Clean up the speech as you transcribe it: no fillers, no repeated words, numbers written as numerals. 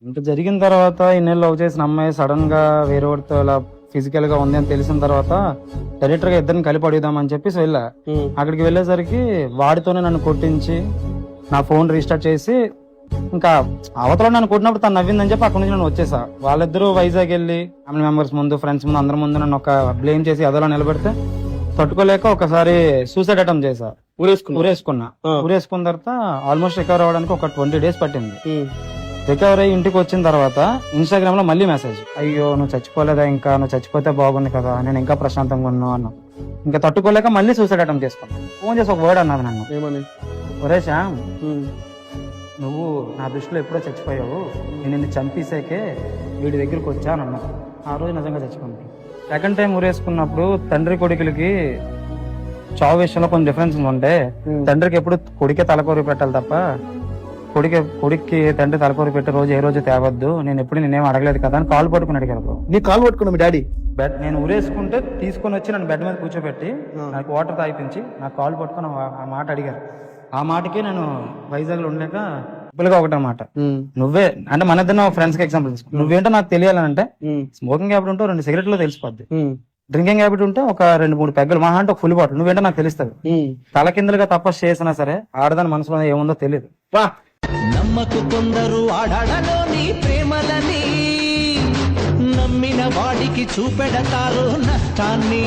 ఇంత జరిగిన తర్వాత ఇన్నేళ్ళు లవ్ చేసిన అమ్మాయి సడన్ గా వేరే వాడితో ఇలా ఫిజికల్ గా ఉంది అని తెలిసిన తర్వాత డైరెక్టర్ గా ఇద్దరిని కలిపి అడుగుదామని చెప్పేసి వెళ్ళా. అక్కడికి వెళ్ళేసరికి వాడితోనే నన్ను కొట్టించి నా ఫోన్ రీస్టార్ట్ చేసి ఇంకా అవతల నన్ను కొట్టినప్పుడు తను నవ్విందని చెప్పి అక్కడి నుంచి నేను వచ్చేసా. వాళ్ళిద్దరూ వైజాగ్ వెళ్ళి ఫ్యామిలీ మెంబర్స్ ముందు, ఫ్రెండ్స్ ముందు, అందరి ముందు నన్ను ఒక బ్లేమ్ చేసి అదలో నిలబెడితే తట్టుకోలేక ఒకసారి సూసైడ్ అటెంప్ట్ చేసా. ఊరేసుకున్న తర్వాత ఆల్మోస్ట్ రికవర్ అవ్వడానికి ఒక 20 days పట్టింది. రికవర్ అయ్యి ఇంటికి వచ్చిన తర్వాత ఇన్స్టాగ్రామ్ లో మళ్ళీ మెసేజ్, అయ్యో నువ్వు చచ్చిపోలేదా, ఇంకా నువ్వు చచ్చిపోతే బాగుంది కదా, నేను ఇంకా ప్రశాంతంగా ఉన్నావు అన్నా. ఇంకా తట్టుకోలేక మళ్ళీ సూసైడ్ అటెంప్ట్ చేసుకున్నా. ఫోన్ చేసి ఒక వర్డ్ అన్నది నన్ను, ఏమని? ఒరే శ్యామ్, నువ్వు నా దృష్టిలో ఎప్పుడో చచ్చిపోయావు, నేను నిన్ను చంపేసాకే వీడి దగ్గరికి వచ్చా అని అన్నా. ఆ రోజు నిజంగా చచ్చిపోయింది. సెకండ్ టైం ఊరేసుకున్నప్పుడు తండ్రి కొడుకులకి చావు విషయంలో కొన్ని డిఫరెన్స్ ఉంటే, తండ్రికి ఎప్పుడు కొడుకే తలకొరి పెట్టాలి తప్ప కొడుక్కి తండ్రి తలకొరి పెట్టే రోజు ఏ రోజు తేవద్దు, నేను ఎప్పుడు నేనేం అడగలేదు కదా అని కాలు పట్టుకుని అడిగారు. నీ కాలు పట్టుకున్నా మీ డాడీ? బెడ్ నేను ఊరేసుకుంటే తీసుకొని వచ్చి నన్ను బెడ్ మీద కూర్చోబెట్టి నాకు వాటర్ తాగిపించి నాకు కాలు పట్టుకుని ఆ మాట అడిగారు. ఆ మాటకి నేను వైజాగ్ లో ఉండలేక సింపుల్ గా ఒకటన్నమాట, నువ్వే అంటే మన ఇద్దరు ఫ్రెండ్స్ కి ఎగ్జాంపుల్ తీసుకో, నువ్వేంటో నాకు తెలియాలంటే స్మోకింగ్ హ్యాబిట్ ఉంటే 2 సిగరెట్లు తెలిసిపోద్ది, డ్రింకింగ్ హ్యాబిట్ ఉంటే ఒక 2-3 పెగ్గలు, మహా అంటే ఒక ఫుల్ బాటిల్, నువ్వేంటో నాకు తెలుస్తుంది. తల కిందలుగా తపస్సు చేసినా సరే ఆడదాని మనసులో ఏముందో తెలియదు. నమ్మకు కొందరు ఆడాడలోని ప్రేమలని, నమ్మిన వాడికి చూపెడతారు నష్టాన్ని.